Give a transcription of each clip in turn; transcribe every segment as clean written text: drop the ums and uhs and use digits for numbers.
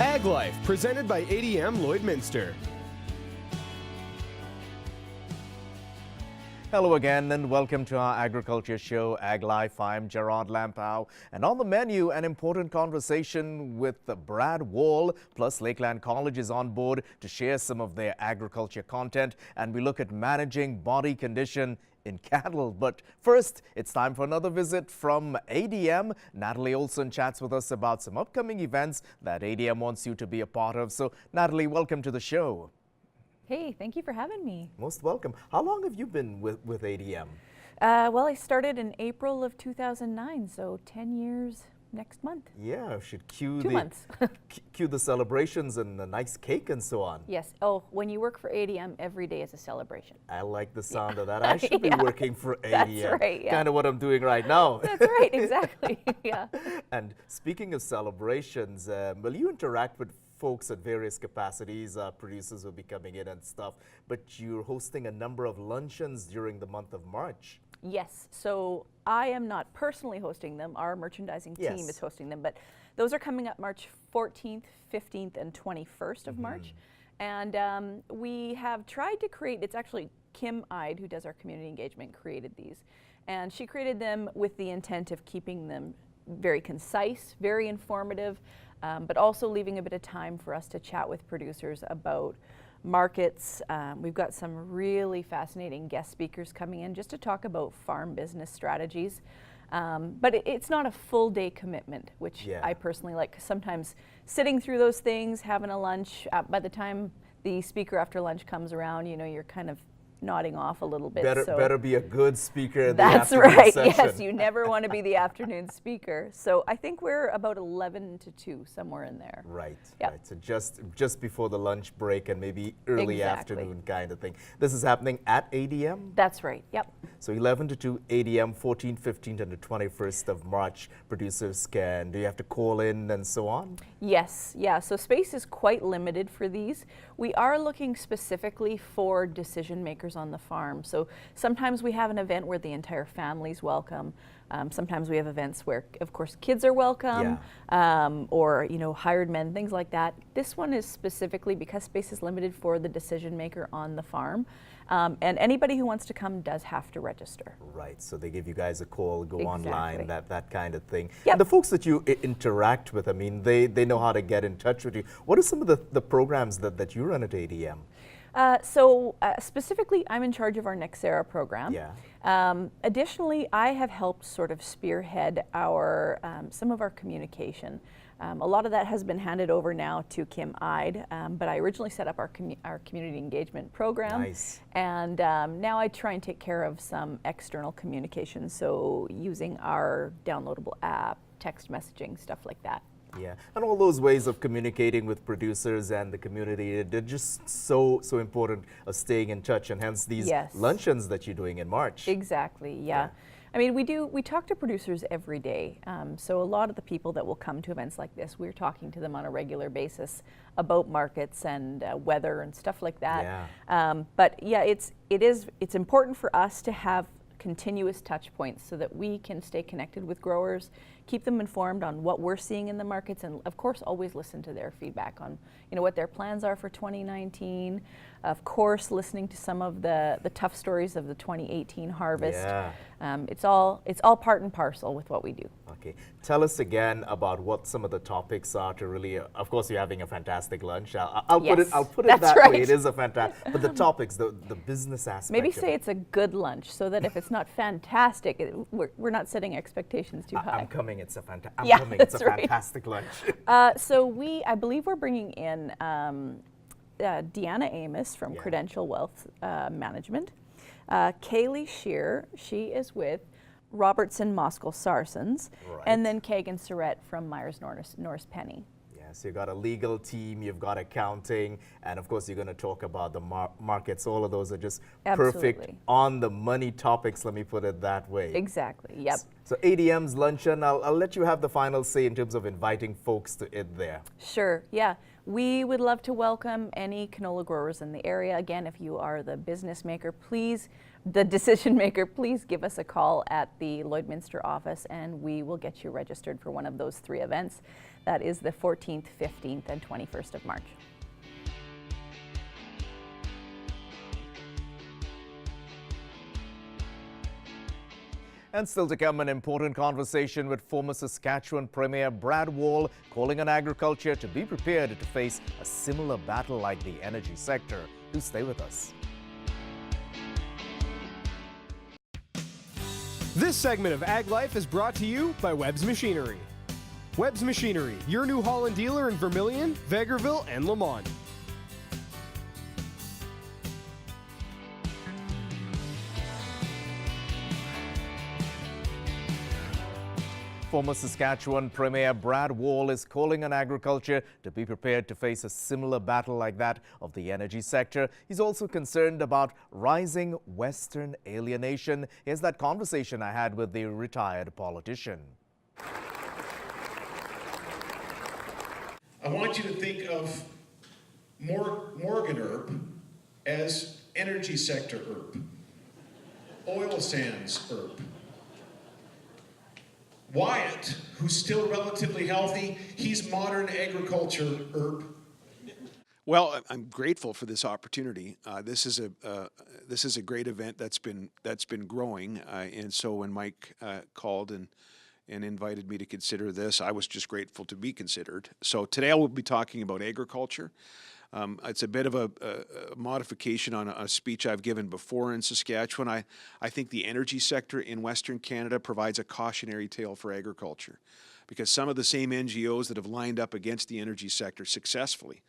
Ag Life, presented by ADM Lloydminster. Hello again and welcome to our agriculture show, Ag Life. I'm Gerard Lampow, and on the menu, an important conversation with Brad Wall, plus Lakeland College is on board to share some of their agriculture content, and we look at managing body condition in cattle. But first, it's time for another visit from ADM. Natalie Olson chats with us about some upcoming events that ADM wants you to be a part of. So, Natalie, welcome to the show. Hey, thank you for having me. Most welcome. How long have you been with ADM? Well, I started in April of 2009, so 10 years next month. Yeah, should cue 2 months. cue the celebrations and a nice cake and so on. Yes. Oh, when you work for ADM, every day is a celebration. I like the sound of that. I should be working for ADM. That's right. Yeah. Kind of what I'm doing right now. That's right. Exactly. Yeah. And speaking of celebrations, will you interact with folks at various capacities? Producers will be coming in and stuff, but you're hosting a number of luncheons during the month of March. Yes. So I am not personally hosting them. Our merchandising team is hosting them, but those are coming up March 14th, 15th, and 21st of March. And we have tried to create, it's actually Kim Ide, who does our community engagement, created these. And she created them with the intent of keeping them very concise, very informative, but also leaving a bit of time for us to chat with producers about markets. We've got some really fascinating guest speakers coming in just to talk about farm business strategies. But it's not a full day commitment, which I personally like. Sometimes sitting through those things, having a lunch, by the time the speaker after lunch comes around, you know, you're kind of nodding off a little bit. Better be a good speaker in the That's afternoon right. session. Yes, you never want to be the afternoon speaker. So I think we're about 11 to 2, somewhere in there. Right. Yep. Right. So just before the lunch break and maybe early afternoon kind of thing. This is happening at ADM? That's right. Yep. So 11 to 2, ADM, 14th, 15th, and the 21st of March. Producers do you have to call in and so on? Yes. Yeah. So space is quite limited for these. We are looking specifically for decision makers on the farm. So sometimes we have an event where the entire family's welcome. Sometimes we have events where, of course, kids are welcome, or, you know, hired men, things like that. This one is specifically, because space is limited, for the decision maker on the farm. And anybody who wants to come does have to register. Right, so they give you guys a call, go online, that kind of thing. Yep. And the folks that you interact with, I mean, they know how to get in touch with you. What are some of the programs that you run at ADM? Specifically, I'm in charge of our Nexera program. Yeah. Additionally, I have helped sort of spearhead our some of our communication. A lot of that has been handed over now to Kim Ide, but I originally set up our community engagement program. Nice. And now I try and take care of some external communication, so using our downloadable app, text messaging, stuff like that. Yeah, and all those ways of communicating with producers and the community, they're just so important of staying in touch, and hence these luncheons that you're doing in March. Exactly, yeah. I mean, we talk to producers every day. So a lot of the people that will come to events like this, we're talking to them on a regular basis about markets and weather and stuff like that. Yeah. But yeah, it's important for us to have continuous touch points so that we can stay connected with growers, keep them informed on what we're seeing in the markets, and of course always listen to their feedback on, you know, what their plans are for 2019. Of course, listening to some of the tough stories of the 2018 harvest. Yeah. It's all part and parcel with what we do. Okay, tell us again about what some of the topics are to really. Of course, you're having a fantastic lunch. I'll put it that way. It is a fantastic. But the topics, the business aspect. Maybe say it's a good lunch, so that if it's not fantastic, we're not setting expectations too high. I'm coming. It's a fantastic. It's a fantastic lunch. So I believe we're bringing in Deanna Amos from Credential Wealth Management. Kaylee Shear, she is with Robertson Moskal Sarsons, and then Kagan Surrett from Myers Norris Penny. So you've got a legal team, you've got accounting, and of course you're going to talk about the markets. All of those are just perfect on the money topics, let me put it that way. Exactly, yep. So ADM's luncheon, I'll let you have the final say in terms of inviting folks to it there. Sure, yeah. We would love to welcome any canola growers in the area. Again, if you are the business maker, the decision maker, please give us a call at the Lloydminster office and we will get you registered for one of those 3 events. That is the 14th, 15th, and 21st of March. And still to come, an important conversation with former Saskatchewan Premier Brad Wall, calling on agriculture to be prepared to face a similar battle like the energy sector. Do stay with us. This segment of Ag Life is brought to you by Webb's Machinery. Webb's Machinery, your New Holland dealer in Vermilion, Vegreville, and Lamont. Former Saskatchewan Premier Brad Wall is calling on agriculture to be prepared to face a similar battle like that of the energy sector. He's also concerned about rising Western alienation. Here's that conversation I had with the retired politician. I want you to think of Morgan herb as energy sector herb, oil sands herb. Wyatt, who's still relatively healthy, he's modern agriculture herb. Well, I'm grateful for this opportunity. This is a great event that's been growing, and so when Mike called and invited me to consider this, I was just grateful to be considered. So today I will be talking about agriculture. It's a bit of a modification on a speech I've given before in Saskatchewan. I think the energy sector in Western Canada provides a cautionary tale for agriculture, because some of the same NGOs that have lined up against the energy sector successfully,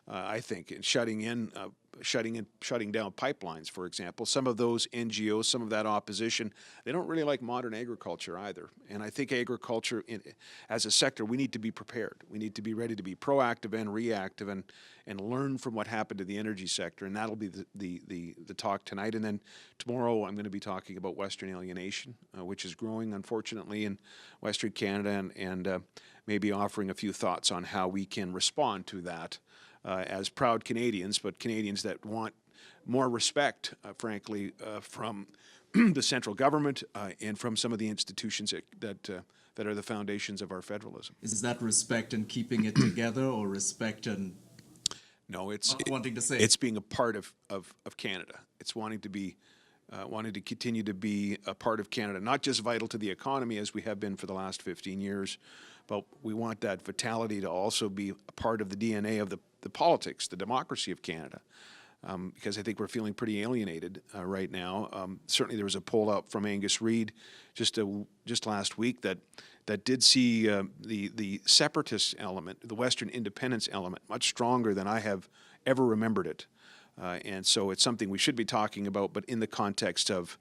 I think, in shutting down pipelines, for example, some of those NGOs, some of that opposition, they don't really like modern agriculture either. And I think agriculture, as a sector, we need to be prepared. We need to be ready to be proactive and reactive and learn from what happened to the energy sector. And that'll be the talk tonight. And then tomorrow I'm going to be talking about Western alienation, which is growing, unfortunately, in Western Canada, and maybe offering a few thoughts on how we can respond to that. As proud Canadians, but Canadians that want more respect, frankly, from the central government and from some of the institutions that are the foundations of our federalism. Is that respect and keeping it together, or respect and no? It's wanting to say it's being a part of Canada. It's wanting to continue to be a part of Canada, not just vital to the economy as we have been for the last 15 years, but we want that vitality to also be a part of the DNA of the politics, the democracy of Canada, because I think we're feeling pretty alienated right now. Certainly there was a poll out from Angus Reid just last week that did see the separatist element, the Western independence element, much stronger than I have ever remembered it. And so it's something we should be talking about, but in the context of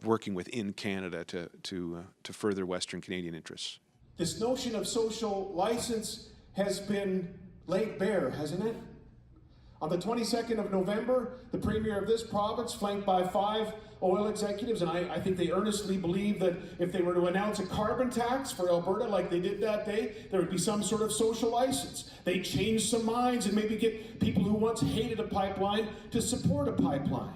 working within Canada to further Western Canadian interests. This notion of social license has been laid bare, hasn't it? On the 22nd of November, the Premier of this province, flanked by 5 oil executives, and I think they earnestly believe that if they were to announce a carbon tax for Alberta like they did that day, there would be some sort of social license. They'd change some minds and maybe get people who once hated a pipeline to support a pipeline.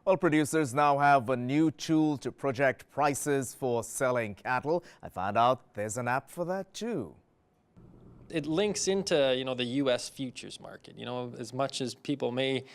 Well, producers now have a new tool to project prices for selling cattle. I found out there's an app for that too. It links into, the U.S. futures market. As much as people may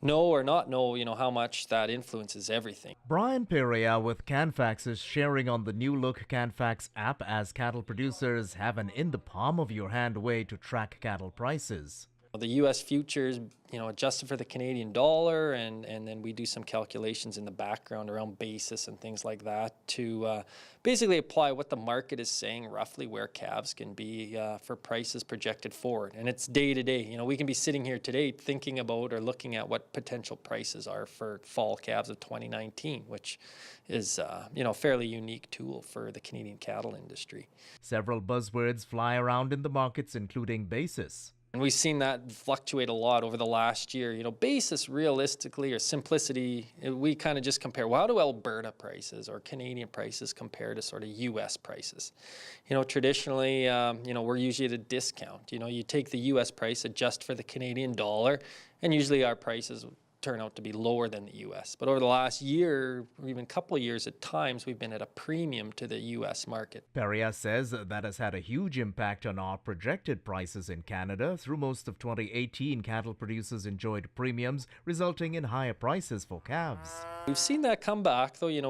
know or not know, how much that influences everything. Brian Perea with Canfax is sharing on the new look Canfax app as cattle producers have an in-the-palm-of-your-hand way to track cattle prices. The U.S. futures, adjusted for the Canadian dollar, and then we do some calculations in the background around basis and things like that to basically apply what the market is saying roughly where calves can be for prices projected forward. And it's day to day. We can be sitting here today thinking about or looking at what potential prices are for fall calves of 2019, which is a fairly unique tool for the Canadian cattle industry. Several buzzwords fly around in the markets, including basis. And we've seen that fluctuate a lot over the last year. Basis realistically or simplicity, we kind of just compare, well, how do Alberta prices or Canadian prices compare to sort of US prices? Traditionally, we're usually at a discount. You take the US price, adjust for the Canadian dollar, and usually our prices turn out to be lower than the US. But over the last year, or even couple of years at times, we've been at a premium to the US market. Perrier says that has had a huge impact on our projected prices in Canada. Through most of 2018, cattle producers enjoyed premiums, resulting in higher prices for calves. We've seen that come back, though. You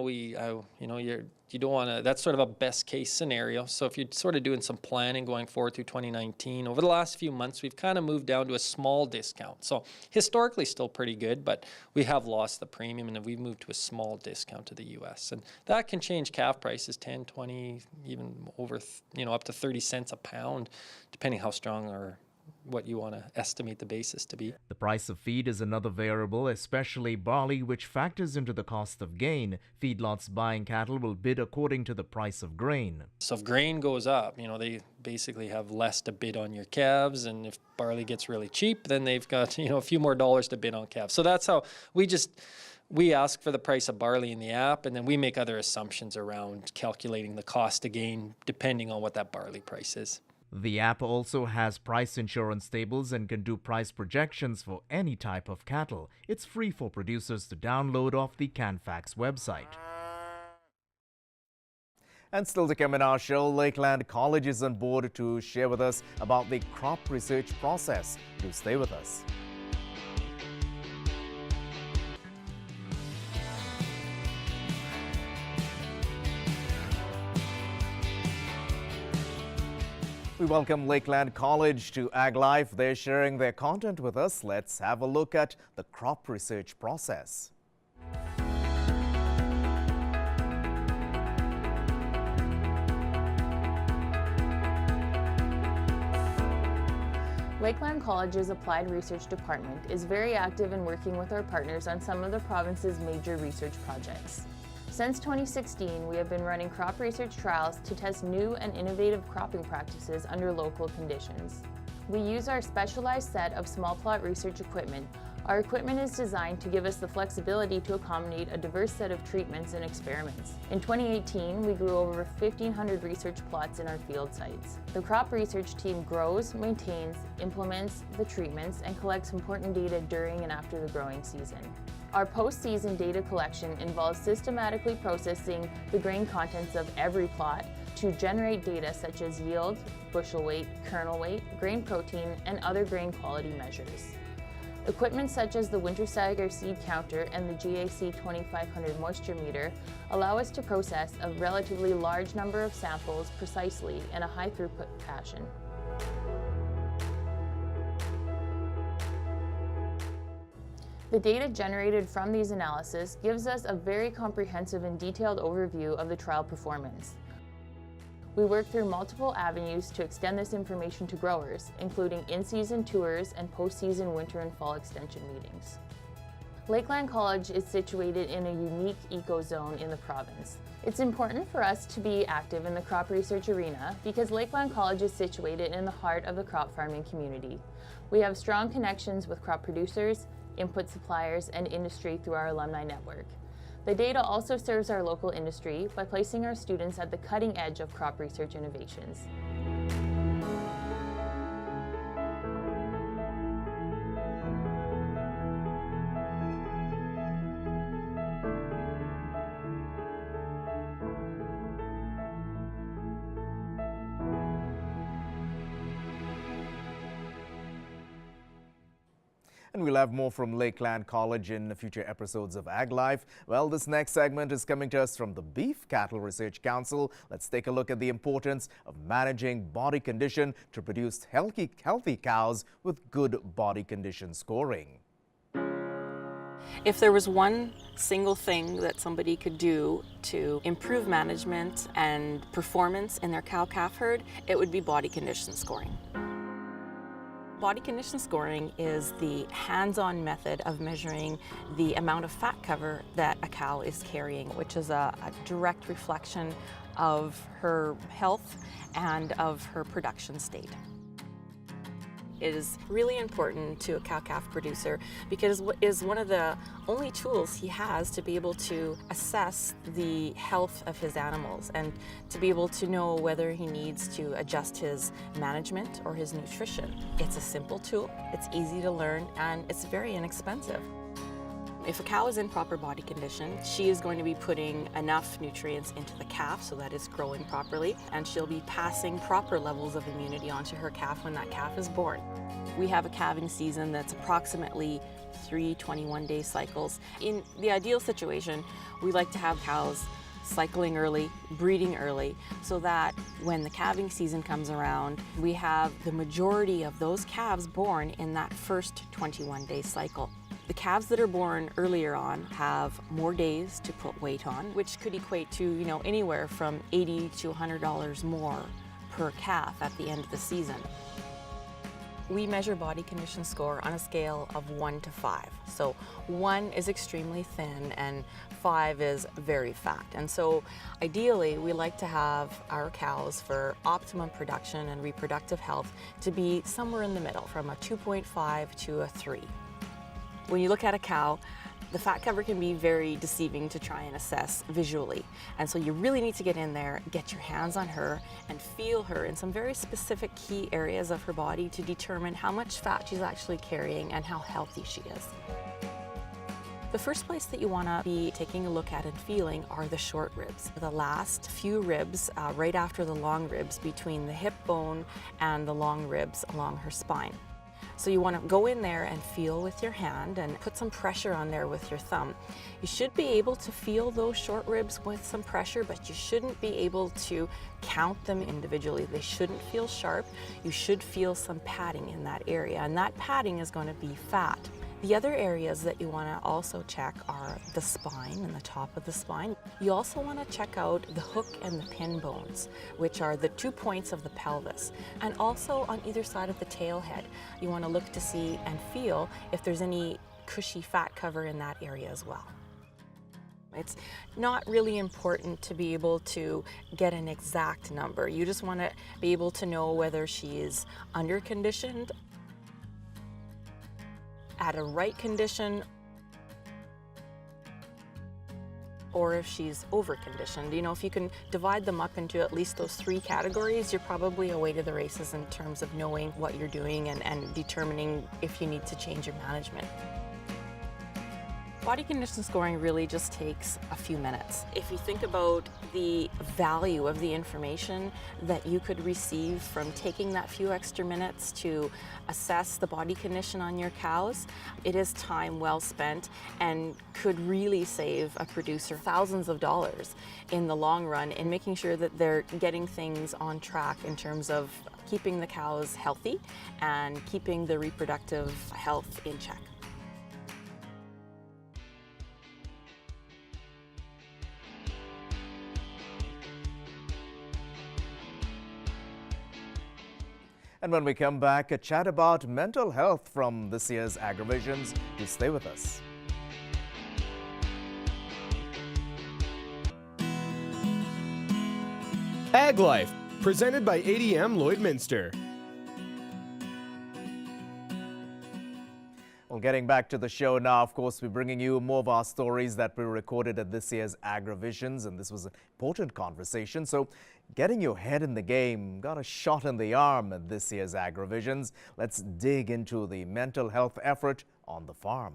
don't want to, that's sort of a best case scenario. So if you're sort of doing some planning going forward through 2019, over the last few months, we've kind of moved down to a small discount. So historically still pretty good, but we have lost the premium and we've moved to a small discount to the US. And that can change calf prices 10, 20, even over, up to 30 cents a pound, depending how strong or what you want to estimate the basis to be. The price of feed is another variable, especially barley, which factors into the cost of gain. Feedlots buying cattle will bid according to the price of grain. So if grain goes up, they basically have less to bid on your calves, and if barley gets really cheap, then they've got, a few more dollars to bid on calves. So that's how we ask for the price of barley in the app, and then we make other assumptions around calculating the cost of gain depending on what that barley price is. The app also has price insurance tables and can do price projections for any type of cattle. It's free for producers to download off the Canfax website. And still to come in our show, Lakeland College is on board to share with us about the crop research process. Do stay with us. We welcome Lakeland College to Ag Life. They're sharing their content with us. Let's have a look at the crop research process. Lakeland College's Applied Research Department is very active in working with our partners on some of the province's major research projects. Since 2016, we have been running crop research trials to test new and innovative cropping practices under local conditions. We use our specialized set of small plot research equipment. Our equipment is designed to give us the flexibility to accommodate a diverse set of treatments and experiments. In 2018, we grew over 1,500 research plots in our field sites. The crop research team grows, maintains, implements the treatments, and collects important data during and after the growing season. Our post-season data collection involves systematically processing the grain contents of every plot to generate data such as yield, bushel weight, kernel weight, grain protein, and other grain quality measures. Equipment such as the Wintersager seed counter and the GAC 2500 moisture meter allow us to process a relatively large number of samples precisely in a high throughput fashion. The data generated from these analyses gives us a very comprehensive and detailed overview of the trial performance. We work through multiple avenues to extend this information to growers, including in-season tours and post-season winter and fall extension meetings. Lakeland College is situated in a unique eco-zone in the province. It's important for us to be active in the crop research arena because Lakeland College is situated in the heart of the crop farming community. We have strong connections with crop producers, input suppliers, and industry through our alumni network. The data also serves our local industry by placing our students at the cutting edge of crop research innovations. And we'll have more from Lakeland College in future episodes of Ag Life. Well, this next segment is coming to us from the Beef Cattle Research Council. Let's take a look at the importance of managing body condition to produce healthy cows with good body condition scoring. If there was one single thing that somebody could do to improve management and performance in their cow-calf herd, it would be body condition scoring. Body condition scoring is the hands-on method of measuring the amount of fat cover that a cow is carrying, which is a direct reflection of her health and of her production state. is really important to a cow-calf producer because it is one of the only tools he has to be able to assess the health of his animals and to be able to know whether he needs to adjust his management or his nutrition. It's a simple tool, it's easy to learn, and it's very inexpensive. If a cow is in proper body condition, she is going to be putting enough nutrients into the calf so that it's growing properly, and she'll be passing proper levels of immunity onto her calf when that calf is born. We have a calving season that's approximately 3 21-day cycles. In the ideal situation, we like to have cows cycling early, breeding early, so that when the calving season comes around, we have the majority of those calves born in that first 21-day cycle. The calves that are born earlier on have more days to put weight on, which could equate to, anywhere from $80 to $100 more per calf at the end of the season. We measure body condition score on a scale of 1 to 5. So 1 is extremely thin and 5 is very fat. And so ideally, we like to have our cows for optimum production and reproductive health to be somewhere in the middle, from a 2.5 to a 3. When you look at a cow, the fat cover can be very deceiving to try and assess visually. And so you really need to get in there, get your hands on her, and feel her in some very specific key areas of her body to determine how much fat she's actually carrying and how healthy she is. The first place that you want to be taking a look at and feeling are the short ribs. The last few ribs, right after the long ribs, between the hip bone and the long ribs along her spine. So you want to go in there and feel with your hand and put some pressure on there with your thumb. You should be able to feel those short ribs with some pressure, but you shouldn't be able to count them individually. They shouldn't feel sharp. You should feel some padding in that area, and that padding is going to be fat. The other areas that you want to also check are the spine and the top of the spine. You also want to check out the hook and the pin bones, which are the 2 points of the pelvis. And also on either side of the tail head, you want to look to see and feel if there's any cushy fat cover in that area as well. It's not really important to be able to get an exact number. You just want to be able to know whether she is under-conditioned, at a right condition, or if she's over-conditioned. If you can divide them up into at least those 3 categories, you're probably away to the races in terms of knowing what you're doing and determining if you need to change your management. Body condition scoring really just takes a few minutes. If you think about the value of the information that you could receive from taking that few extra minutes to assess the body condition on your cows, it is time well spent and could really save a producer thousands of dollars in the long run in making sure that they're getting things on track in terms of keeping the cows healthy and keeping the reproductive health in check. And when we come back, a chat about mental health from this year's AgriVisions. Do stay with us. Ag Life, presented by ADM Lloydminster. Well, getting back to the show now, of course, we're bringing you more of our stories that we recorded at this year's AgriVisions, and this was an important conversation. So, getting your head in the game, got a shot in the arm at this year's AgriVisions. Let's dig into the mental health effort on the farm.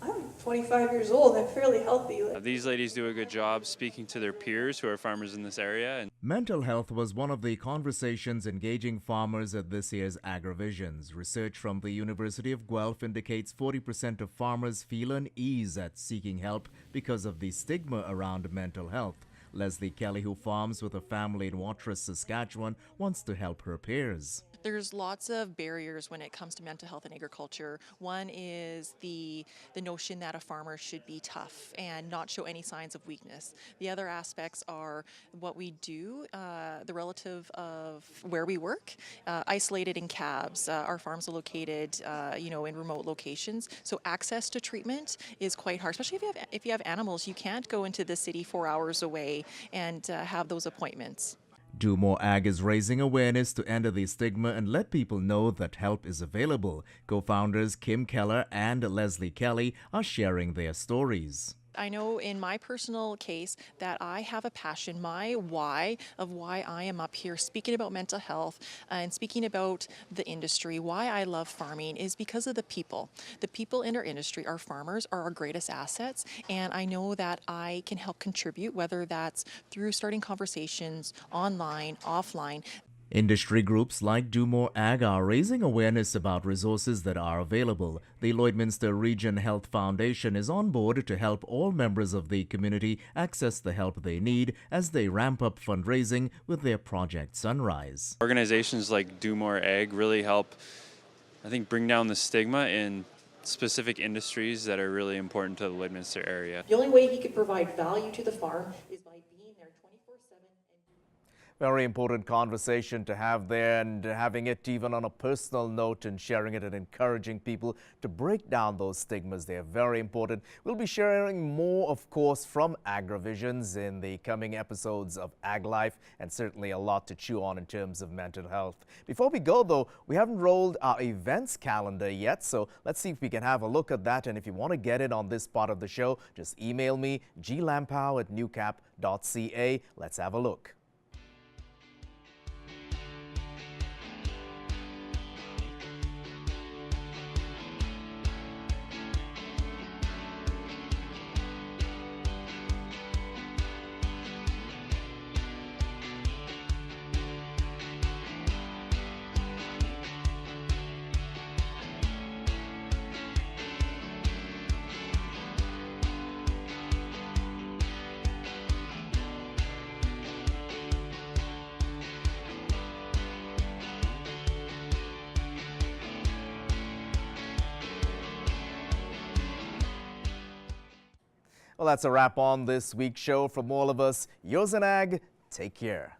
I'm 25 years old. I'm fairly healthy. These ladies do a good job speaking to their peers who are farmers in this area. And mental health was one of the conversations engaging farmers at this year's AgriVisions. Research from the University of Guelph indicates 40% of farmers feel unease at seeking help because of the stigma around mental health. Leslie Kelly, who farms with a family in Watrous, Saskatchewan, wants to help her peers. There's lots of barriers when it comes to mental health in agriculture. One is the notion that a farmer should be tough and not show any signs of weakness. The other aspects are what we do, the relative of where we work, isolated in cabs. Our farms are located, in remote locations, so access to treatment is quite hard, especially if you have animals. You can't go into the city 4 hours away and have those appointments. Do More Ag is raising awareness to end the stigma and let people know that help is available. Co-founders Kim Keller and Leslie Kelly are sharing their stories. I know in my personal case that I have a passion, my why of why I am up here speaking about mental health and speaking about the industry, why I love farming is because of the people. The people in our industry, our farmers, are our greatest assets, and I know that I can help contribute, whether that's through starting conversations online, offline. Industry groups like Do More Ag are raising awareness about resources that are available. The Lloydminster Region Health Foundation is on board to help all members of the community access the help they need as they ramp up fundraising with their Project Sunrise. Organizations like Do More Ag really help, I think, bring down the stigma in specific industries that are really important to the Lloydminster area. The only way he could provide value to the farm is by being there 24/7. Very important conversation to have there, and having it even on a personal note and sharing it and encouraging people to break down those stigmas. They are very important. We'll be sharing more, of course, from AgriVisions in the coming episodes of Ag Life, and certainly a lot to chew on in terms of mental health. Before we go, though, we haven't rolled our events calendar yet, so let's see if we can have a look at that. And if you want to get in on this part of the show, just email me, glampow@newcap.ca. Let's have a look. Well, that's a wrap on this week's show. From all of us, yours in Ag, take care.